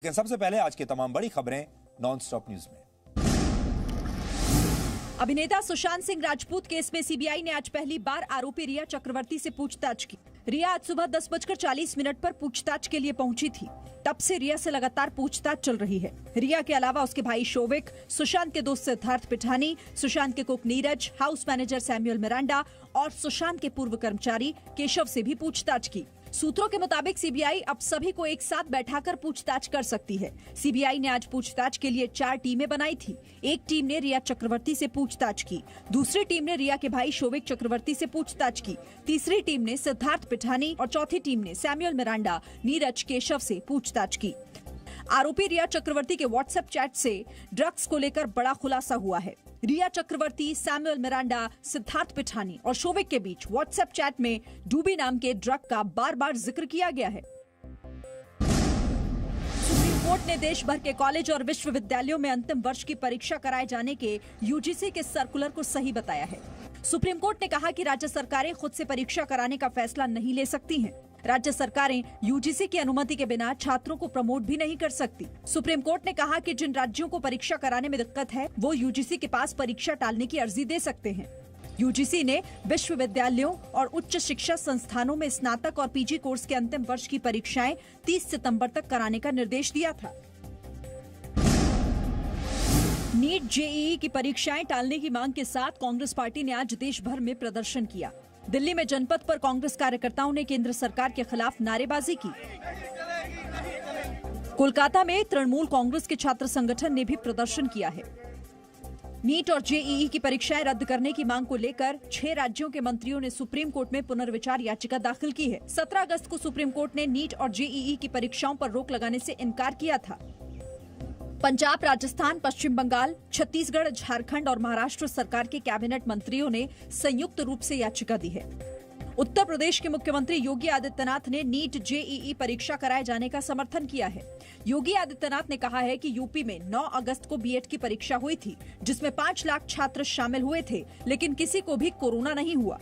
लेकिन सबसे पहले आज की तमाम बड़ी खबरें नॉन स्टॉप न्यूज में। अभिनेता सुशांत सिंह राजपूत केस में सीबीआई ने आज पहली बार आरोपी रिया चक्रवर्ती से पूछताछ की। रिया आज सुबह 10:40 पर पूछताछ के लिए पहुंची थी। तब से रिया से लगातार पूछताछ चल रही है। रिया के अलावा उसके भाई शोविक, सुशांत के दोस्त सिद्धार्थ पिठानी, सुशांत के cook Neeraj, house manager Samuel Miranda और सुशांत के पूर्व कर्मचारी केशव से भी पूछताछ की। सूत्रों के मुताबिक सीबीआई अब सभी को एक साथ बैठाकर पूछताछ कर सकती है। सीबीआई ने आज पूछताछ के लिए 4 टीमें बनाई थी। एक टीम ने रिया चक्रवर्ती से पूछताछ की, दूसरी टीम ने रिया के भाई शोविक चक्रवर्ती से पूछताछ की, तीसरी टीम ने सिद्धार्थ पिठानी और चौथी टीम ने सैमुअल मिरांडा, नीरज, केशव से पूछताछ की। आरोपी रिया चक्रवर्ती के व्हाट्सएप चैट से ड्रग्स को लेकर बड़ा खुलासा हुआ है। रिया चक्रवर्ती, सैमुअल मिरांडा, सिद्धार्थ पिठानी और शोविक के बीच व्हाट्सएप चैट में डूबी नाम के ड्रग का बार-बार जिक्र किया गया है। सुप्रीम कोर्ट ने देश भर के कॉलेज और विश्वविद्यालयों में अंतिम वर्ष की परीक्षा कराए जाने के यूजीसी के सर्कुलर को सही बताया है। सुप्रीम कोर्ट ने कहा कि राज्य सरकारें खुद से परीक्षा कराने का फैसला नहीं ले सकती हैं। राज्य सरकारें यूजीसी की अनुमति के बिना छात्रों को प्रमोट भी नहीं कर सकती। सुप्रीम कोर्ट ने कहा कि जिन राज्यों को परीक्षा कराने में दिक्कत है, वो यूजीसी के पास परीक्षा टालने की अर्जी दे सकते हैं। यूजीसी ने विश्वविद्यालयों और उच्च शिक्षा संस्थानों में स्नातक और पीजी कोर्स के अंतिम वर्ष की परीक्षाएं 30 सितंबर तक कराने का निर्देश दिया था। नीट जेईई की परीक्षाएं टालने की मांग के साथ कांग्रेस पार्टी ने आज देश भर में प्रदर्शन किया। दिल्ली में जनपथ पर कांग्रेस कार्यकर्ताओं ने केंद्र सरकार के खिलाफ नारेबाजी की। कोलकाता में तृणमूल कांग्रेस के छात्र संगठन ने भी प्रदर्शन किया है। नीट और जेईई की परीक्षाएं रद्द करने की मांग को लेकर 6 राज्यों के मंत्रियों ने सुप्रीम कोर्ट में पुनर्विचार याचिका दाखिल की है। 17 अगस्त को सुप्रीम कोर्ट ने नीट और जेईई की परीक्षाओं पर रोक लगाने से इनकार किया था। पंजाब, राजस्थान, पश्चिम बंगाल, छत्तीसगढ़, झारखंड और महाराष्ट्र सरकार के कैबिनेट मंत्रियों ने संयुक्त रूप से याचिका दी है। उत्तर प्रदेश के मुख्यमंत्री योगी आदित्यनाथ ने नीट जेईई परीक्षा कराए जाने का समर्थन किया है। योगी आदित्यनाथ ने कहा है कि यूपी में 9 अगस्त को बीएड की परीक्षा हुई थी, जिसमें 5 लाख छात्र शामिल हुए थे, लेकिन किसी को भी कोरोना नहीं हुआ।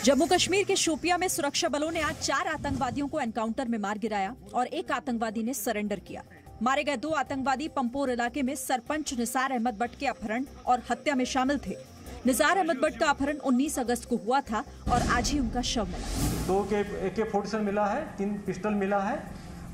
जम्मू कश्मीर के शोपियां में सुरक्षा बलों ने आज 4 आतंकवादियों को एनकाउंटर में मार गिराया और एक आतंकवादी ने सरेंडर किया। मारे गए 2 आतंकवादी पंपोर इलाके में सरपंच निसार अहमद बट के अपहरण और हत्या में शामिल थे। निसार अहमद बट का अपहरण 19 अगस्त को हुआ था और आज ही उनका शव मिला। 2 AK-47 मिला है, 3 पिस्टल मिला है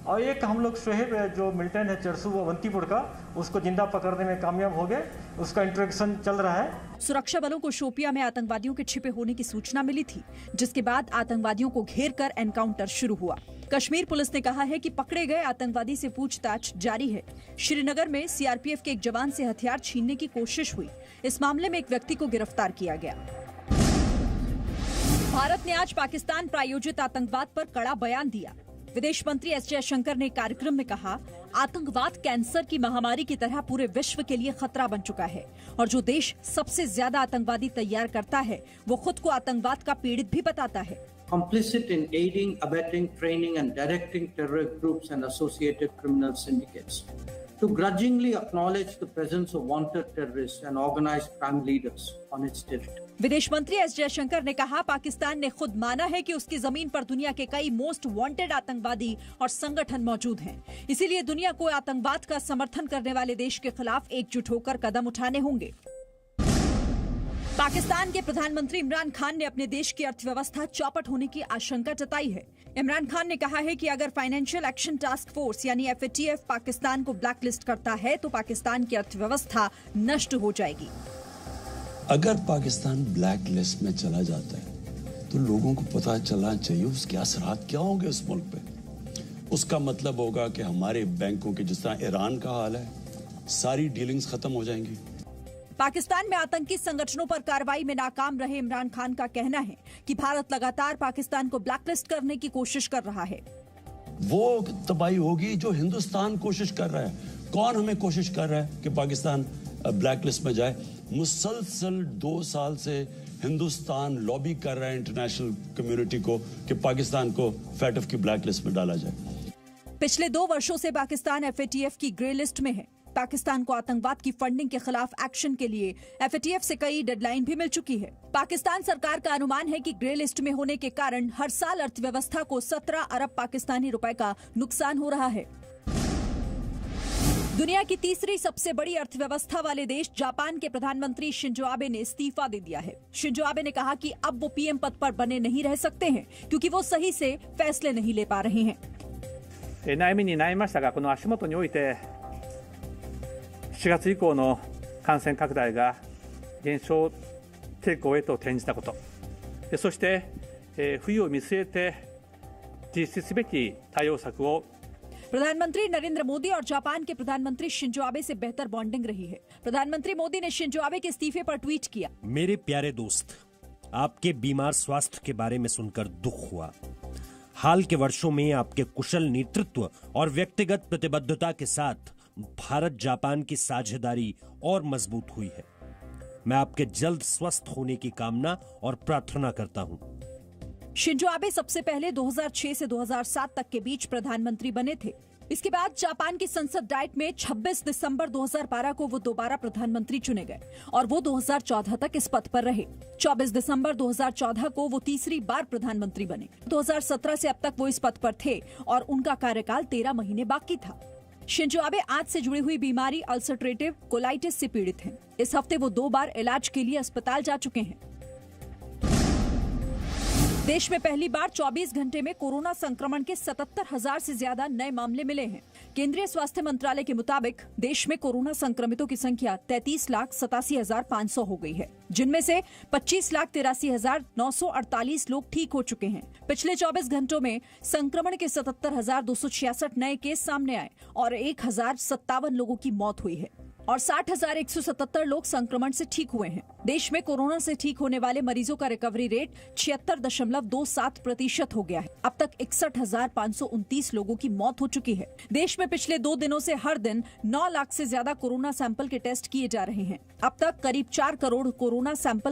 और एक हम लोग शोहेब जो मिलिटेंट है चरसू अवंतीपुर का, उसको जिंदा पकड़ने में कामयाब हो गए। उसका इंट्रोगेशन चल रहा है। सुरक्षा बलों को शोपिया में आतंकवादियों के छिपे होने की सूचना मिली थी, जिसके बाद आतंकवादियों को घेर कर एनकाउंटर शुरू हुआ। कश्मीर पुलिस ने कहा है कि पकड़े गए आतंकवादी से पूछताछ जारी है। श्रीनगर में सीआरपीएफ के एक जवान से हथियार छीनने की कोशिश हुई। इस मामले में एक व्यक्ति को गिरफ्तार किया गया। भारत ने आज पाकिस्तान प्रायोजित आतंकवाद पर कड़ा बयान दिया। विदेश मंत्री एस जयशंकर ने कार्यक्रम में कहा, आतंकवाद कैंसर की महामारी की तरह पूरे विश्व के लिए खतरा बन चुका है और जो देश सबसे ज्यादा आतंकवादी तैयार करता है, वो खुद को आतंकवाद का पीड़ित भी बताता है। Complicit in aiding, abetting, training and directing terror groups and associated criminal syndicates. To grudgingly acknowledge the presence of wanted terrorists and organized crime leaders on its territory. विदेश मंत्री एस जयशंकर ने कहा, पाकिस्तान ने खुद माना है कि उसकी जमीन पर दुनिया के कई मोस्ट वांटेड आतंकवादी और संगठन मौजूद हैं। इसीलिए दुनिया को आतंकवाद का समर्थन करने वाले देश के खिलाफ एकजुट होकर कदम उठाने होंगे। पाकिस्तान के प्रधानमंत्री इमरान खान ने अपने देश की अर्थव्यवस्था चौपट होने की आशंका जताई है। इमरान खान ने कहा है कि अगर फाइनेंशियल एक्शन टास्क फोर्स यानी FATF पाकिस्तान को ब्लैकलिस्ट करता है तो पाकिस्तान की अर्थव्यवस्था नष्ट हो जाएगी। अगर पाकिस्तान ब्लैक लिस्ट में चला जाता है तो लोगों को पता चलना चाहिए उसके असरात क्या होंगे उस मुल्क पे। उसका मतलब होगा कि हमारे बैंकों के जिस तरह ईरान का हाल है, सारी डीलिंग्स खत्म हो जाएंगी। पाकिस्तान में आतंकी संगठनों पर कार्रवाई में नाकाम रहे इमरान खान का कहना है कि भारत लगातार पाकिस्तान को ब्लैकलिस्ट करने की कोशिश कर रहा है। वो तबाही होगी जो हिंदुस्तान कोशिश कर रहा है। कौन हमें कोशिश कर रहा है कि पाकिस्तान ब्लैकलिस्ट में जाए? मुसलसल 2 साल से हिंदुस्तान लॉबी कर रहा है इंटरनेशनल कम्युनिटी को कि पाकिस्तान को FATF की ब्लैकलिस्ट में डाला जाए। पिछले 2 वर्षों से पाकिस्तान FATF की ग्रे लिस्ट में है। पाकिस्तान को आतंकवाद की फंडिंग के खिलाफ एक्शन के लिए FATF से कई डेडलाइन भी मिल चुकी है। पाकिस्तान सरकार का अनुमान है कि ग्रे लिस्ट में होने के कारण हर साल अर्थव्यवस्था को 17 अरब पाकिस्तानी रुपए का नुकसान हो रहा है। दुनिया की तीसरी सबसे बड़ी अर्थव्यवस्था वाले देश जापान के प्रधानमंत्री शिंजो आबे ने इस्तीफा दे दिया है। शिंजो आबे ने कहा कि अब वो PM पद पर बने नहीं रह सकते हैं क्योंकि वो सही से फैसले नहीं ले पा रहे हैं। 悩みに悩みましたが、この足元において4月以降の感染拡大が減少傾向へと転じたこと、そして冬を見据えて実施すべき対応策を प्रधानमंत्री नरेंद्र मोदी और जापान के प्रधानमंत्री शिंजो आबे से बेहतर बॉन्डिंग रही है। प्रधानमंत्री मोदी ने शिंजो आबे के इस्तीफे पर ट्वीट किया, मेरे प्यारे दोस्त, आपके बीमार स्वास्थ्य के बारे में सुनकर दुख हुआ। हाल के वर्षों में आपके कुशल नेतृत्व और व्यक्तिगत प्रतिबद्धता के साथ भारत जापान की साझेदारी और मजबूत हुई है। मैं आपके जल्द स्वस्थ होने की कामना और प्रार्थना करता हूं। शिंजो आबे सबसे पहले 2006 से 2007 तक के बीच प्रधानमंत्री बने थे। इसके बाद जापान की संसद डाइट में 26 दिसंबर 2012 को वो दोबारा प्रधानमंत्री चुने गए और वो 2014 तक इस पद पर रहे। 24 दिसंबर 2014 को वो तीसरी बार प्रधानमंत्री बने। 2017 से अब तक वो इस पद पर थे और उनका कार्यकाल 13 महीने बाकी था। शिंजो आबे आंत से जुड़ी हुई बीमारी अल्सरट्रेटिव कोलाइटिस से पीड़ित हैं। इस हफ्ते वो 2 बार इलाज के लिए अस्पताल जा चुके हैं। देश में पहली बार 24 घंटे में कोरोना संक्रमण के 77,000 से ज्यादा नए मामले मिले हैं। केंद्रीय स्वास्थ्य मंत्रालय के मुताबिक देश में कोरोना संक्रमितों की संख्या 33,87,500 हो गई है, जिनमें से 25,83,948 लोग ठीक हो चुके हैं। पिछले 24 घंटों में संक्रमण के 77,266 नए केस सामने आए और 1,057 लोगों की मौत हुई है और 60,177 लोग संक्रमण से ठीक हुए हैं। देश में कोरोना से ठीक होने वाले मरीजों का रिकवरी रेट 76.27% हो गया है। अब तक 61,529 लोगों की मौत हो चुकी है। देश में पिछले 2 दिनों से हर दिन 9 लाख से ज्यादा कोरोना सैंपल के टेस्ट किए जा रहे हैं। अब तक करीब 4 करोड़ कोरोना सैंपल